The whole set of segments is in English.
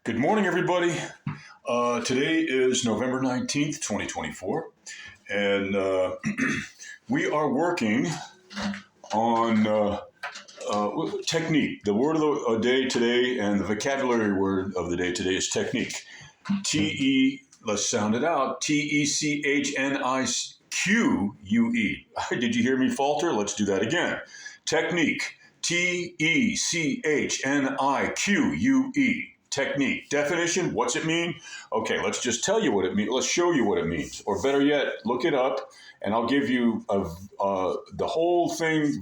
Good morning, everybody. Today is November 19th, 2024, and we are working on technique. The word of the day today and the vocabulary word of the day today is technique. Let's sound it out, Technique. Did you hear me falter? Let's do that again. Technique, Technique. Technique. Definition, what's it mean? Okay, let's just tell you what it means. Let's show you what it means. Or better yet, look it up, and I'll give you the whole thing,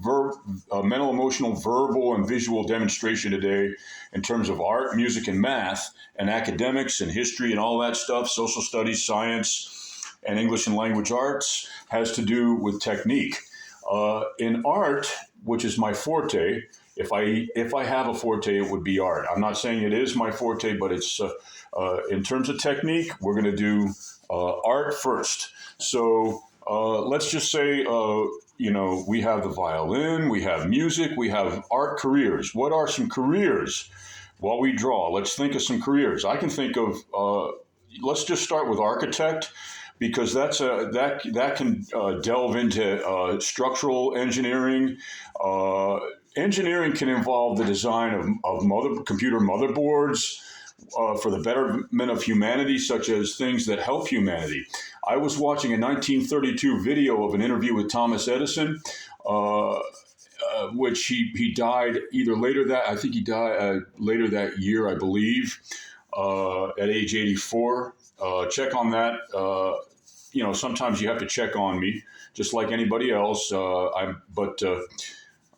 mental, emotional, verbal, and visual demonstration today in terms of art, music, and math, and academics, and history, and all that stuff, social studies, science, and English and language arts, has to do with technique. In art, which is my forte, if I have a forte, it would be art. I'm not saying it is my forte, but it's in terms of technique, we're going to do art first. So let's just say, we have the violin, we have music, we have art careers. What are some careers while we draw? Let's think of some careers. I can think of, let's just start with architect, because that can delve into structural engineering. Engineering can involve the design of computer motherboards for the betterment of humanity, such as things that help humanity. I was watching a 1932 video of an interview with Thomas Edison, which he died either later that, I think he died later that year, I believe, at age 84. Check on that. Sometimes you have to check on me, just like anybody else.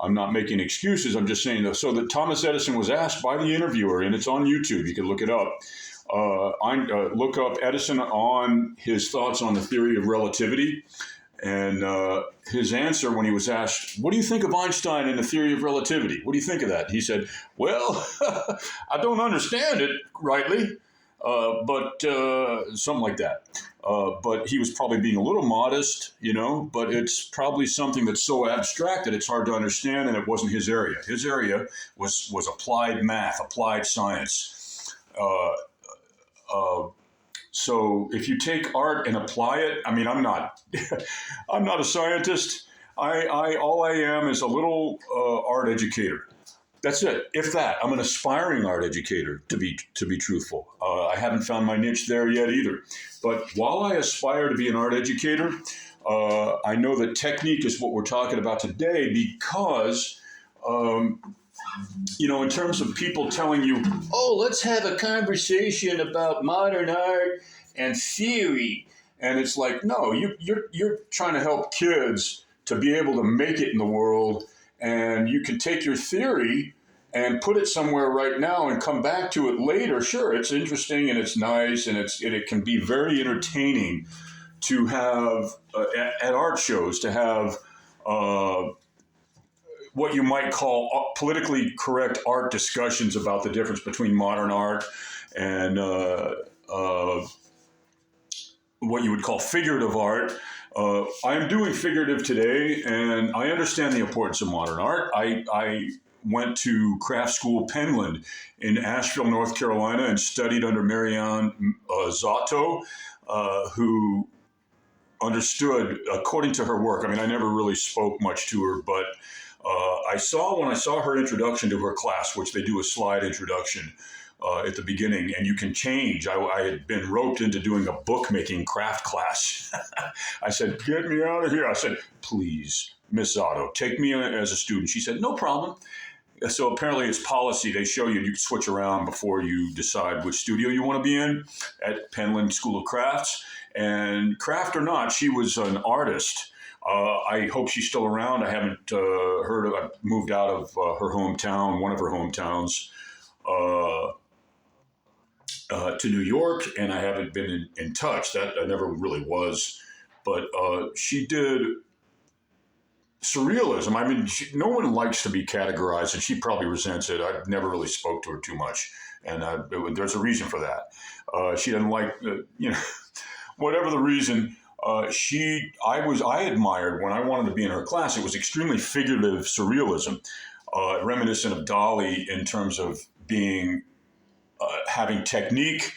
I'm not making excuses. I'm just saying that. So that Thomas Edison was asked by the interviewer, and it's on YouTube. You can look it up. Look up Edison on his thoughts on the theory of relativity. And his answer when he was asked, what do you think of Einstein and the theory of relativity? What do you think of that? He said, well, I don't understand it rightly, but something like that. But he was probably being a little modest, but it's probably something that's so abstract that it's hard to understand, and it wasn't his area. His area was applied math, applied science. So if you take art and apply it, I'm not a scientist. All I am is a little art educator. That's it. If that, I'm an aspiring art educator, to be truthful. I haven't found my niche there yet either. But while I aspire to be an art educator, I know that technique is what we're talking about today because, in terms of people telling you, oh, let's have a conversation about modern art and theory. And it's like, no, you're trying to help kids to be able to make it in the world. And you can take your theory and put it somewhere right now and come back to it later. Sure, it's interesting and it's nice and it can be very entertaining to have at art shows to have what you might call politically correct art discussions about the difference between modern art and what you would call figurative art. I am doing figurative today, and I understand the importance of modern art. I went to craft school Penland in Asheville, North Carolina, and studied under Marianne Zotto, who understood, according to her work. I never really spoke much to her, but when I saw her introduction to her class, which they do a slide introduction at the beginning, and you can change. I had been roped into doing a bookmaking craft class. I said, get me out of here. I said, please, Miss Otto, take me as a student. She said, no problem. So apparently it's policy. They show you can switch around before you decide which studio you want to be in at Penland School of Crafts. And craft or not, she was an artist. I hope she's still around. I haven't heard of her. I moved out of her hometown, one of her hometowns, to New York, and I haven't been in touch. That I never really was. But she did surrealism. No one likes to be categorized, and she probably resents it. I never really spoke to her too much, and there's a reason for that. She doesn't like, whatever the reason. I admired when I wanted to be in her class. It was extremely figurative surrealism, reminiscent of Dali in terms of being having technique,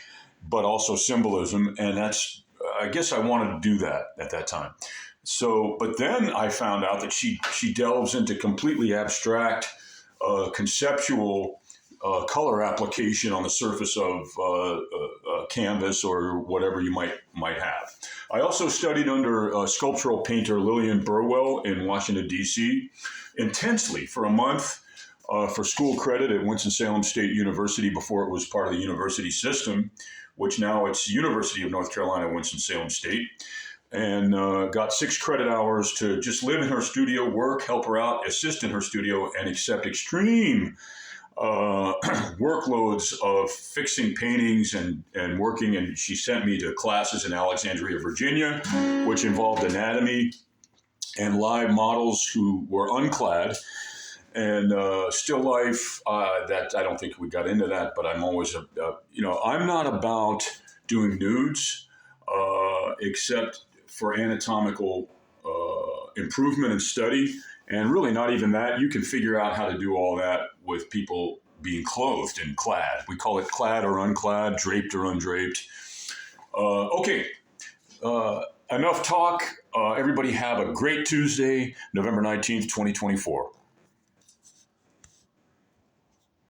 but also symbolism. And that's, I guess I wanted to do that at that time. So, but then I found out that she delves into completely abstract, conceptual color application on the surface of canvas or whatever you might have. I also studied under sculptural painter Lillian Burwell in Washington, D.C. intensely for a month for school credit at Winston-Salem State University before it was part of the university system, which now it's University of North Carolina, Winston-Salem State. And got 6 credit hours to just live in her studio, work, help her out, assist in her studio, and accept extreme workloads of fixing paintings and working. And she sent me to classes in Alexandria, Virginia, which involved anatomy and live models who were unclad. And still life, that I don't think we got into that, but I'm always, I'm not about doing nudes, except for anatomical improvement and study. And really not even that. You can figure out how to do all that with people being clothed and clad. We call it clad or unclad, draped or undraped. Okay, enough talk. Everybody have a great Tuesday, November 19th, 2024.